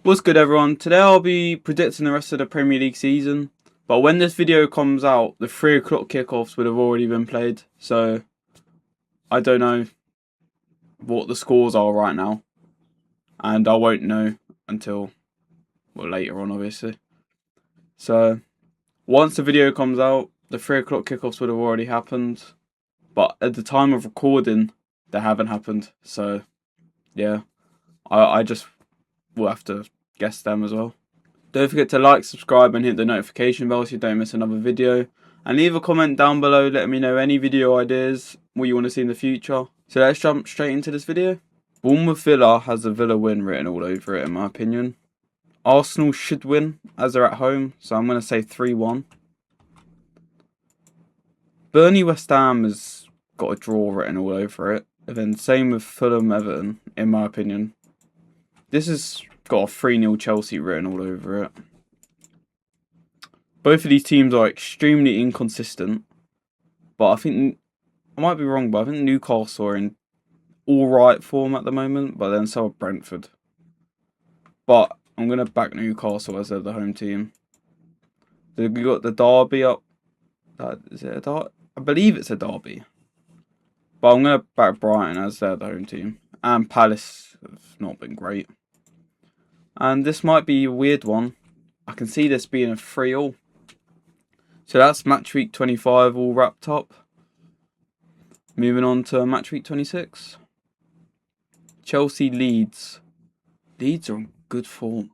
What's good, everyone? Today I'll be predicting the rest of the Premier League season, but when this video comes out, the 3 o'clock kickoffs would have already been played, so I don't know what the scores are right now, and I won't know until, well, later on, obviously. So once the video comes out, the 3 o'clock kickoffs would have already happened, but at the time of recording, they haven't happened, so yeah, I just will have to guess them as well. Don't forget to like, subscribe and hit the notification bell so you don't miss another video. And leave a comment down below letting me know any video ideas, what you want to see in the future. So let's jump straight into this video. Bournemouth Villa has a Villa win written all over it in my opinion. Arsenal should win as they're at home, so I'm going to say 3-1. Burnley West Ham has got a draw written all over it. And then same with Fulham Everton in my opinion. This has got a 3-0 Chelsea written all over it. Both of these teams are extremely inconsistent, but I think, I might be wrong, but I think Newcastle are in alright form at the moment, but then so are Brentford. But I'm going to back Newcastle as they're the home team. We've got the derby up. Is it a derby? I believe it's a derby. But I'm going to back Brighton as they're the home team. And Palace have not been great. And this might be a weird one. I can see this being a 3-3. So that's match week 25 all wrapped up. Moving on to match week 26. Chelsea Leeds. Leeds are in good form.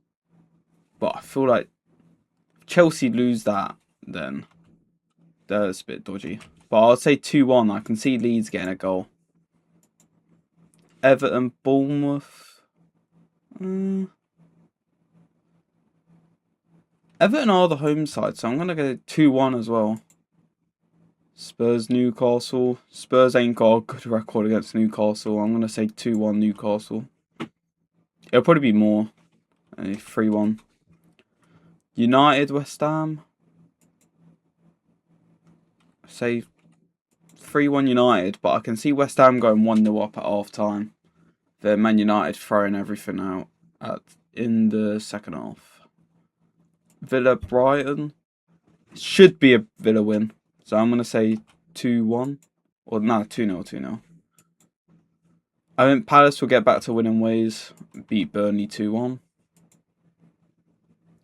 But I feel like if Chelsea lose that, then that's a bit dodgy. But I'll say 2-1. I can see Leeds getting a goal. Everton Bournemouth. Everton are the home side, so I'm going to go 2-1 as well. Spurs Newcastle. Spurs ain't got a good record against Newcastle. I'm going to say 2-1 Newcastle. It'll probably be more. 3-1. United West Ham. Say 3-1 United, but I can see West Ham going 1-0 up at half time. Then Man United throwing everything out in the second half. Villa Brighton should be a Villa win, so I'm gonna say 2-1 or no 2-0. 2-0. I think Palace will get back to winning ways, beat Burnley 2-1.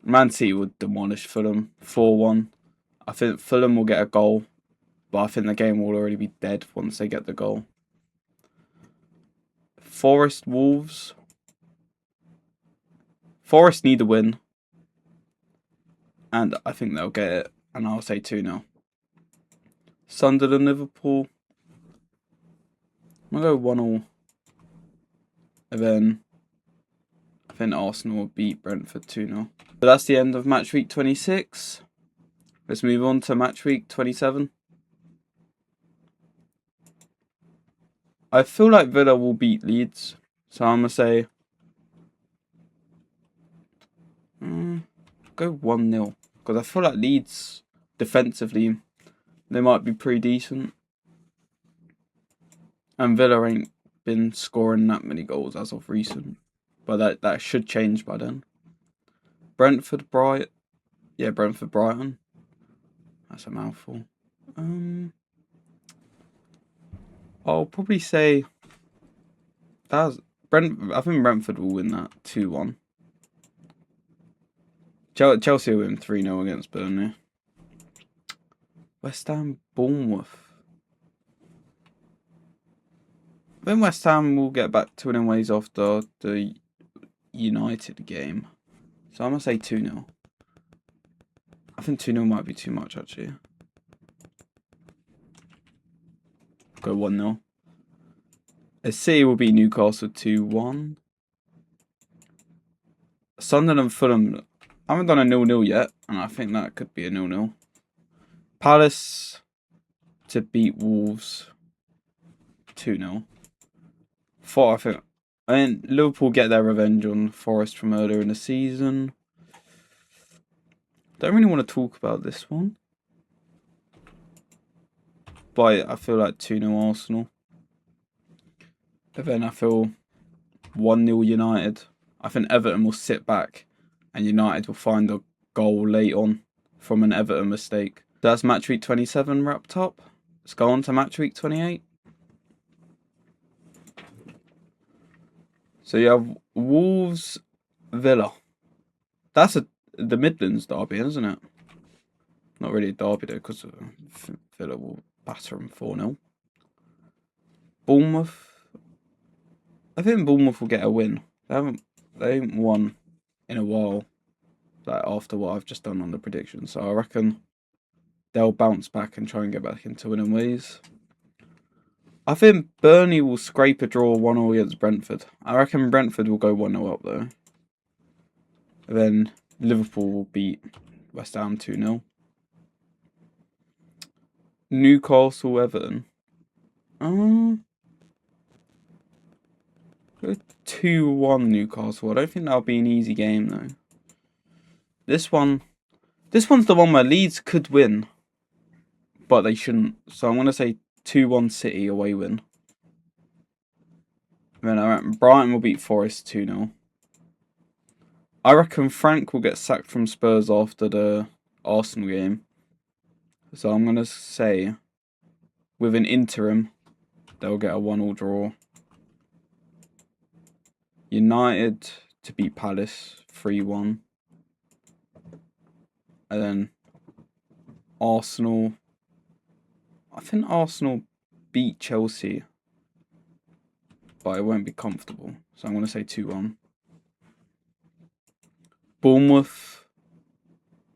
Man City would demolish Fulham 4-1. I think Fulham will get a goal, but I think the game will already be dead once they get the goal. Forest Wolves. Forest need a win. And I think they'll get it. And I'll say 2-0. Sunderland Liverpool. I'm going to go 1-1. And then I think Arsenal will beat Brentford 2-0. So that's the end of match week 26. Let's move on to match week 27. I feel like Villa will beat Leeds. So I'm going to say go 1-0. Because I feel like Leeds, defensively, they might be pretty decent. And Villa ain't been scoring that many goals as of recent. But that should change by then. Brentford Brighton. Yeah, Brentford Brighton. That's a mouthful. I'll probably say I think Brentford will win that 2-1. Chelsea will win 3-0 against Burnley. West Ham Bournemouth. I think West Ham will get back to winning ways after the United game. So I'm going to say 2-0. I think 2-0 might be too much actually. Go 1-0. City will beat Newcastle 2-1. Sunderland Fulham. I haven't done a 0-0 yet, and I think that could be a 0-0. Palace to beat Wolves 2-0. I think Liverpool get their revenge on Forest from earlier in the season. Don't really want to talk about this one. But I feel like 2-0 Arsenal. But then I feel 1-0 United. I think Everton will sit back and United will find a goal late on from an Everton mistake. That's match week 27 wrapped up. Let's go on to match week 28. So you have Wolves Villa. That's the Midlands derby, isn't it? Not really a derby though, because Villa will batter them 4-0. Bournemouth. I think Bournemouth will get a win. They haven't won in a while, like after what I've just done on the predictions. So I reckon they'll bounce back and try and get back into winning ways. I think Burnley will scrape a draw 1-0 against Brentford. I reckon Brentford will go 1-0 up though. And then Liverpool will beat West Ham 2-0. Newcastle Everton. 2-1 Newcastle. I don't think that'll be an easy game though. This one's the one where Leeds could win, but they shouldn't. So I'm gonna say 2-1 City away win. And then I reckon Brighton will beat Forest 2-0. I reckon Frank will get sacked from Spurs after the Arsenal game. So I'm gonna say with an interim, they'll get a 1-1 draw. United to beat Palace 3-1. And then Arsenal. I think Arsenal beat Chelsea, but it won't be comfortable. So I'm going to say 2-1. Bournemouth.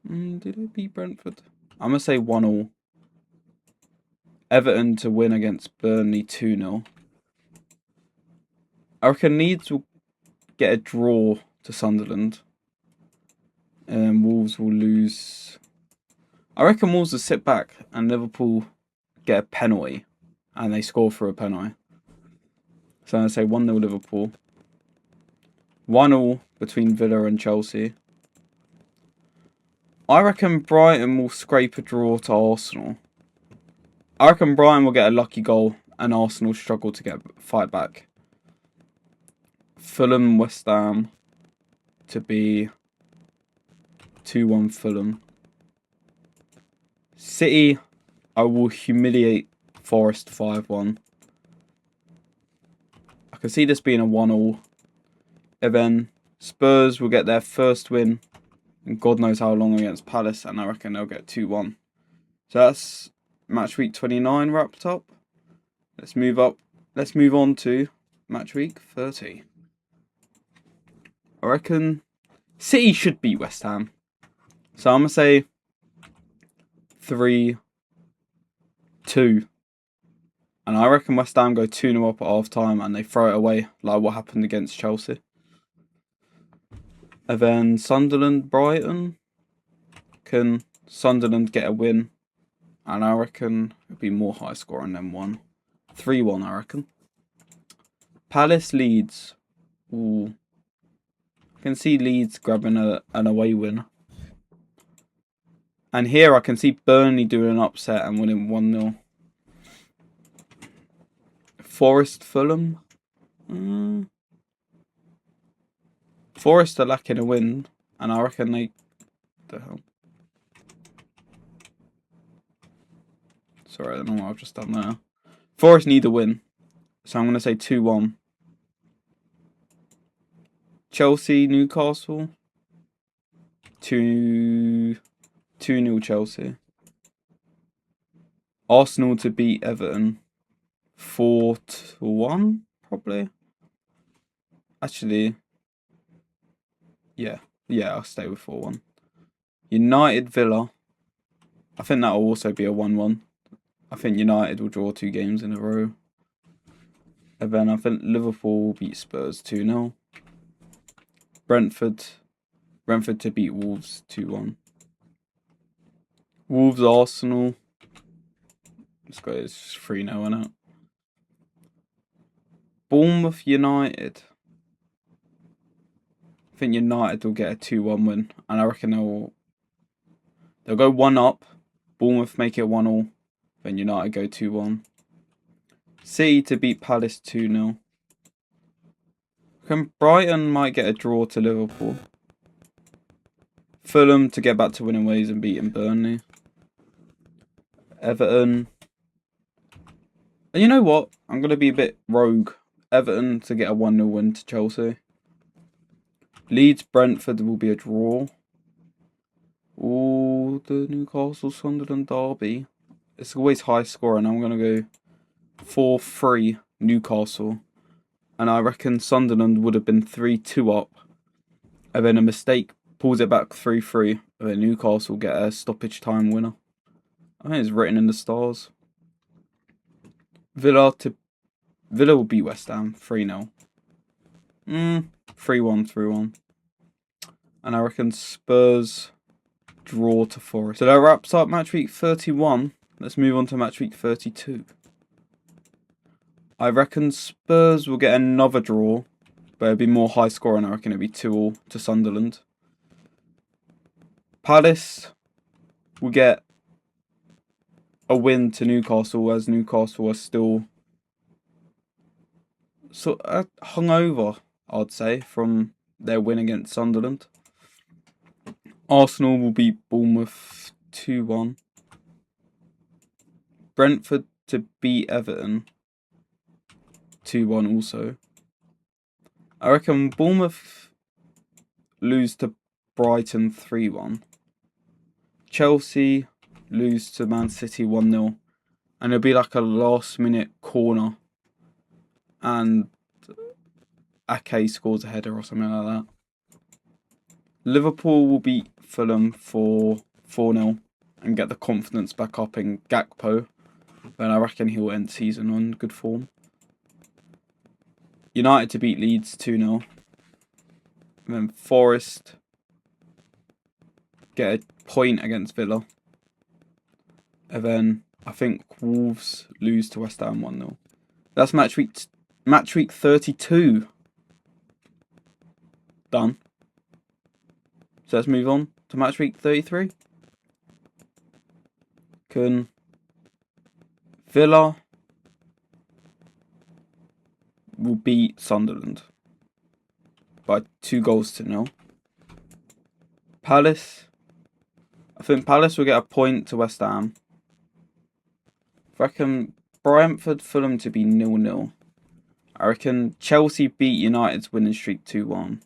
Did they beat Brentford? I'm going to say 1-1. Everton to win against Burnley 2-0. I reckon Leeds will get a draw to Sunderland. And Wolves will lose. I reckon Wolves will sit back and Liverpool get a penalty. And they score for a penalty. So I'm going to say 1-0 Liverpool. 1-1 between Villa and Chelsea. I reckon Brighton will scrape a draw to Arsenal. I reckon Brighton will get a lucky goal and Arsenal struggle to fight back. Fulham West Ham to be 2-1 Fulham. City, I will humiliate Forest 5-1. I can see this being a 1-1. And then Spurs will get their first win in God knows how long against Palace, and I reckon they'll get 2-1. So that's match week 29 wrapped up. Let's move on to match week 30. I reckon City should beat West Ham. So I'm going to say 3-2. And I reckon West Ham go 2-0 up at half time and they throw it away like what happened against Chelsea. And then Sunderland, Brighton. Can Sunderland get a win? And I reckon it'll be more high scoring than 1. 3-1 I reckon. Palace, Leeds. Ooh. I can see Leeds grabbing an away win. And here I can see Burnley doing an upset and winning 1-0. Forest, Fulham. Forest are lacking a win, and I reckon they. The hell? Sorry, I don't know what I've just done there. Forest need a win, so I'm going to say 2-1. Chelsea, Newcastle. 2-0 Chelsea. Arsenal to beat Everton. 4-1, probably. Actually, yeah, I'll stay with 4-1. United, Villa. I think that'll also be a 1-1. I think United will draw 2 games in a row. And then I think Liverpool will beat Spurs 2-0. Brentford to beat Wolves 2-1. Wolves, Arsenal. Let's go, it's 3-0, innit? Bournemouth, United. I think United will get a 2-1 win. And I reckon they'll go 1 up. Bournemouth make it 1-1. Then United go 2-1. City to beat Palace 2-0. Brighton might get a draw to Liverpool. Fulham to get back to winning ways and beating Burnley. Everton. And you know what? I'm going to be a bit rogue. Everton to get a 1-0 win to Chelsea. Leeds Brentford will be a draw. Oh, the Newcastle Sunderland derby. It's always high scoring. I'm going to go 4-3 Newcastle. And I reckon Sunderland would have been 3-2 up. And then a mistake pulls it back 3-3. And then Newcastle get a stoppage time winner. I think it's written in the stars. Villa will beat West Ham 3-0. 3-1, 3-1. And I reckon Spurs draw to Forest. So that wraps up match week 31. Let's move on to match week 32. I reckon Spurs will get another draw, but it'll be more high scoring. I reckon it'll be 2-2 to Sunderland. Palace will get a win to Newcastle, as Newcastle are still sort of hungover, I'd say, from their win against Sunderland. Arsenal will beat Bournemouth 2-1. Brentford to beat Everton 2-1 also. I reckon Bournemouth lose to Brighton 3-1. Chelsea lose to Man City 1-0. And it'll be like a last minute corner. And Ake scores a header or something like that. Liverpool will beat Fulham for 4-0 and get the confidence back up in Gakpo. And I reckon he'll end season on good form. United to beat Leeds 2-0. And then Forest get a point against Villa. And then I think Wolves lose to West Ham 1-0. That's match week 32. Done. So let's move on to match week 33. Can Villa will beat Sunderland by 2-0. Palace. I think Palace will get a point to West Ham. I reckon Brentford Fulham to be 0-0. I reckon Chelsea beat United's winning streak 2-1.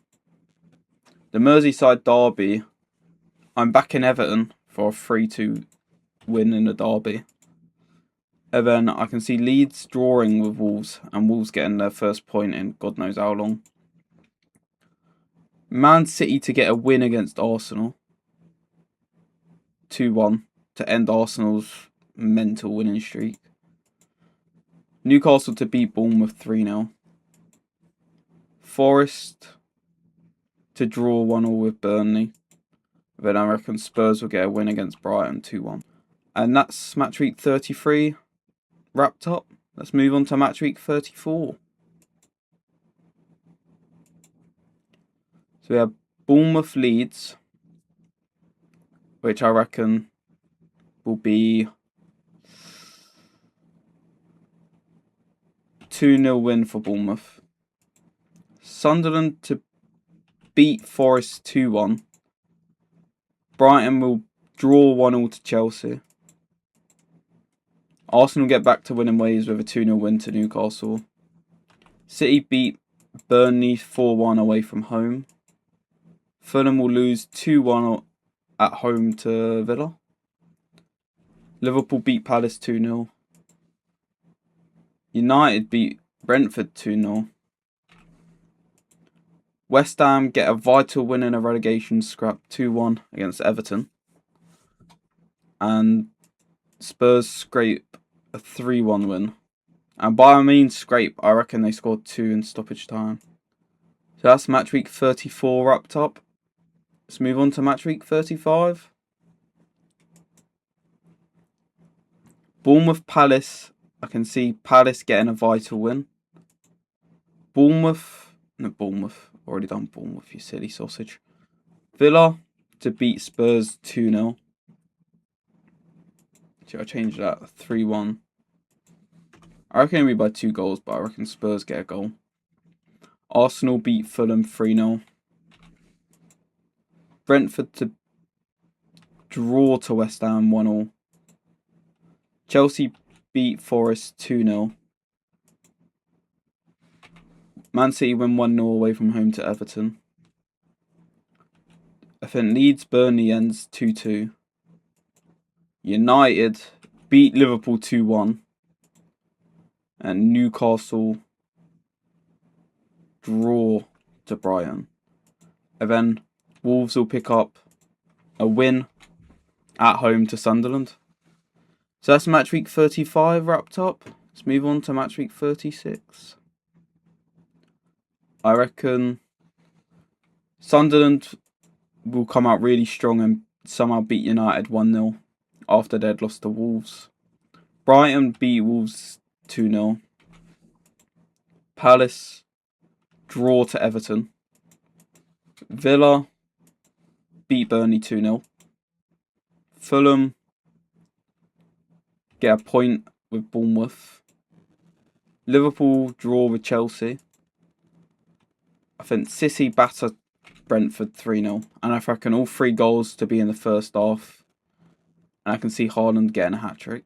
The Merseyside derby. I'm backing Everton for a 3-2 win in the derby. And then I can see Leeds drawing with Wolves and Wolves getting their first point in God knows how long. Man City to get a win against Arsenal 2-1 to end Arsenal's mental winning streak. Newcastle to beat Bournemouth 3-0. Forest to draw 1-1 with Burnley. Then I reckon Spurs will get a win against Brighton 2-1. And that's match week 33 wrapped up. Let's move on to match week 34. So we have Bournemouth Leeds, which I reckon will be 2-0 win for Bournemouth. Sunderland to beat Forest 2-1. Brighton will draw 1-0 to Chelsea. Arsenal get back to winning ways with a 2-0 win to Newcastle. City beat Burnley 4-1 away from home. Fulham will lose 2-1 at home to Villa. Liverpool beat Palace 2-0. United beat Brentford 2-0. West Ham get a vital win in a relegation scrap 2-1 against Everton. And Spurs scrape a 3-1 win. And by I mean scrape, I reckon they scored 2 in stoppage time. So that's match week 34 wrapped up. Let's move on to match week 35. Bournemouth Palace. I can see Palace getting a vital win. Bournemouth. Already done Bournemouth, you silly sausage. Villa to beat Spurs 2-0. Should I change that? 3-1. I reckon it'll be by 2 goals, but I reckon Spurs get a goal. Arsenal beat Fulham 3-0. Brentford to draw to West Ham 1-0. Chelsea beat Forest 2-0. Man City win 1-0 away from home to Everton. I think Leeds Burnley ends 2-2. United beat Liverpool 2-1. And Newcastle draw to Brighton. And then Wolves will pick up a win at home to Sunderland. So that's match week 35 wrapped up. Let's move on to match week 36. I reckon Sunderland will come out really strong and somehow beat United 1-0 after they'd lost to Wolves. Brighton beat Wolves 2-0. Palace draw to Everton. Villa beat Burnley 2-0. Fulham get a point with Bournemouth. Liverpool draw with Chelsea. I think City batter Brentford 3-0. And I reckon all 3 goals to be in the first half. And I can see Haaland getting a hat-trick.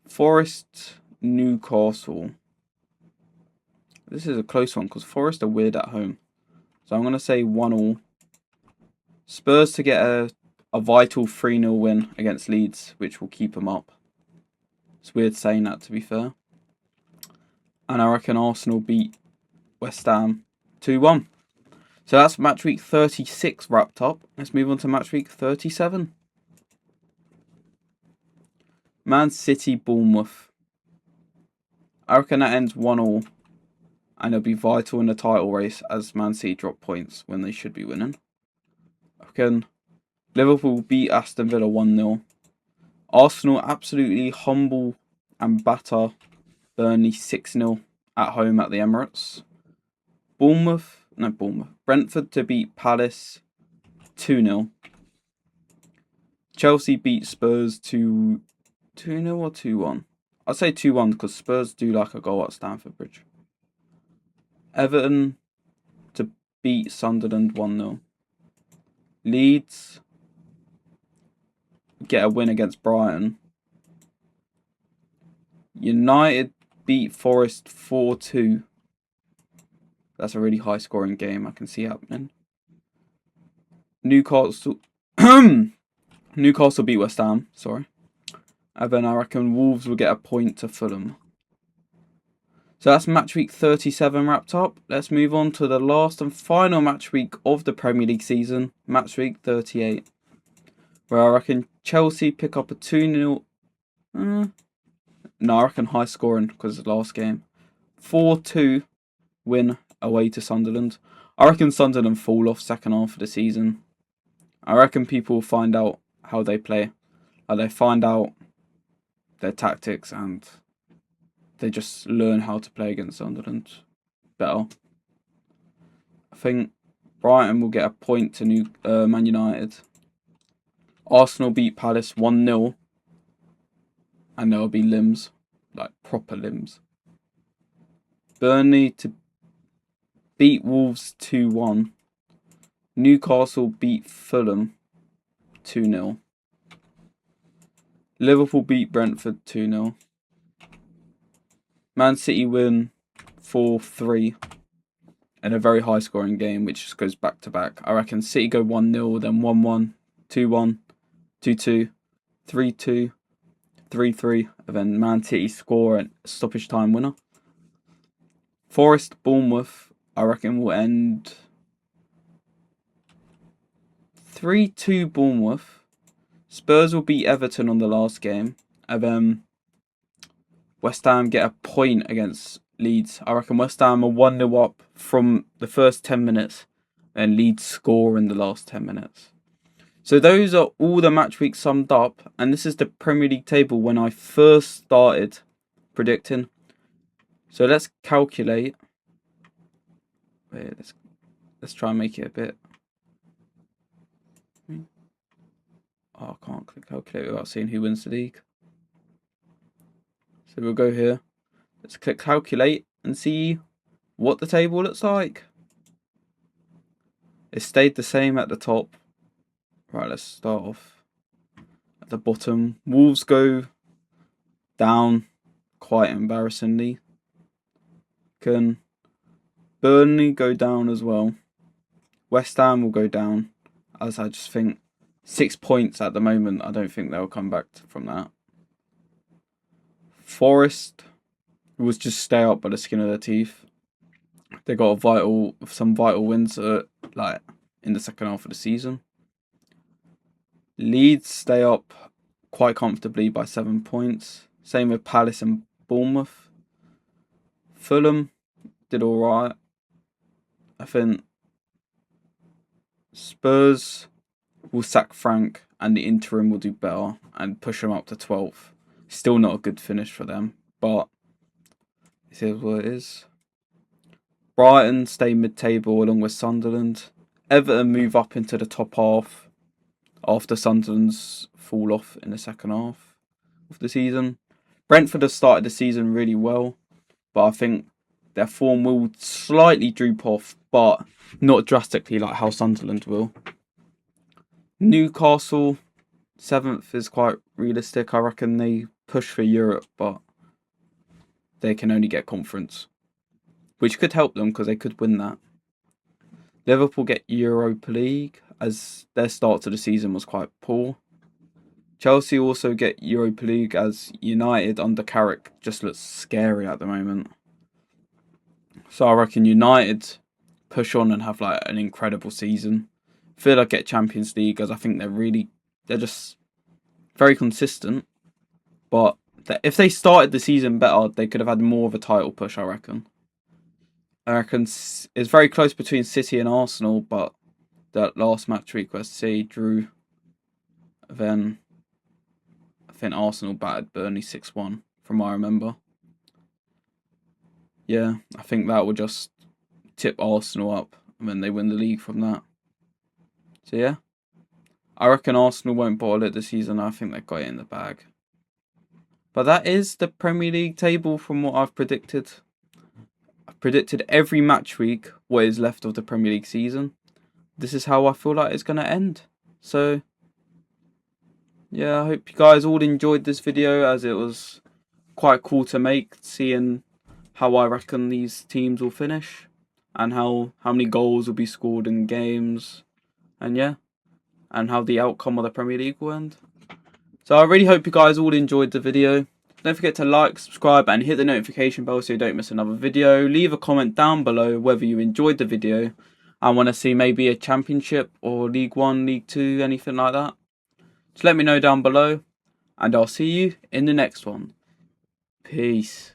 Forest, Newcastle. This is a close one because Forest are weird at home. So I'm going to say 1-1. Spurs to get a vital 3-0 win against Leeds, which will keep them up. It's weird saying that, to be fair. And I reckon Arsenal beat West Ham 2-1. So that's match week 36 wrapped up. Let's move on to match week 37. Man City, Bournemouth. I reckon that ends 1-1. And it'll be vital in the title race as Man City drop points when they should be winning. I reckon Liverpool beat Aston Villa 1-0. Arsenal absolutely humble and batter Burnley 6-0 at home at the Emirates. Brentford to beat Palace 2-0. Chelsea beat Spurs 2-0 or 2-1. I'd say 2-1 because Spurs do like a goal at Stamford Bridge. Everton to beat Sunderland 1-0. Leeds get a win against Brighton. United beat Forest 4-2. That's a really high scoring game I can see happening. Newcastle beat West Ham, sorry. And then I reckon Wolves will get a point to Fulham. So that's match week 37 wrapped up. Let's move on to the last and final match week of the Premier League season, match week 38. Where I reckon Chelsea pick up a 2-0. No, I reckon high scoring because it's the last game. 4-2 win away to Sunderland. I reckon Sunderland fall off second half of the season. I reckon people will find out how they play. They find out their tactics and they just learn how to play against Sunderland better. I think Brighton will get a point to Man United. Arsenal beat Palace 1-0. And there will be limbs. Like proper limbs. Burnley to beat Wolves 2-1. Newcastle beat Fulham 2-0. Liverpool beat Brentford 2-0. Man City win 4-3 in a very high scoring game, which just goes back to back. I reckon City go 1-0, then 1-1, 2-1, 2-2, 3-2, 3-3, and then Man City score a stoppage time winner. Forest Bournemouth, I reckon, will end 3-2 Bournemouth. Spurs will beat Everton on the last game, and then West Ham get a point against Leeds. I reckon West Ham are 1-0 up from the first 10 minutes and Leeds score in the last 10 minutes. So those are all the match weeks summed up, and this is the Premier League table when I first started predicting. So let's calculate. Wait, let's try and make it a bit. Oh, I can't click calculate without seeing who wins the league. So we'll go here. Let's click calculate and see what the table looks like. It stayed the same at the top. Right, let's start off at the bottom. Wolves go down quite embarrassingly. Can Burnley go down as well? West Ham will go down, as I just think 6 points at the moment. I don't think they'll come back from that. Forest was just stay up by the skin of their teeth. They got some vital wins like in the second half of the season. Leeds stay up quite comfortably by 7 points. Same with Palace and Bournemouth. Fulham did all right. I think Spurs will sack Frank and the interim will do better and push them up to 12th. Still not a good finish for them, but it is what it is. Brighton stay mid-table along with Sunderland. Everton move up into the top half after Sunderland's fall off in the second half of the season. Brentford have started the season really well, but I think their form will slightly droop off, but not drastically like how Sunderland will. Newcastle, 7th is quite realistic. I reckon they push for Europe, but they can only get conference, which could help them because they could win that. Liverpool get Europa League as their start to the season was quite poor. Chelsea also get Europa League as United under Carrick just looks scary at the moment. So I reckon United push on and have like an incredible season. Villa get Champions League as I think they're just very consistent. But if they started the season better, they could have had more of a title push, I reckon. I reckon it's very close between City and Arsenal, but that last match week where City drew, then I think Arsenal battered Burnley 6-1 from what I remember. Yeah, I think that will just tip Arsenal up and then they win the league from that. So yeah, I reckon Arsenal won't bottle it this season. I think they've got it in the bag. But that is the Premier League table from what I've predicted. I've predicted every match week what is left of the Premier League season. This is how I feel like it's going to end. So yeah, I hope you guys all enjoyed this video as it was quite cool to make, seeing how I reckon these teams will finish and how many goals will be scored in games and yeah, and how the outcome of the Premier League will end. So I really hope you guys all enjoyed the video. Don't forget to like, subscribe and hit the notification bell so you don't miss another video. Leave a comment down below whether you enjoyed the video and want to see maybe a Championship or League 1, League 2, anything like that. Just let me know down below and I'll see you in the next one. Peace.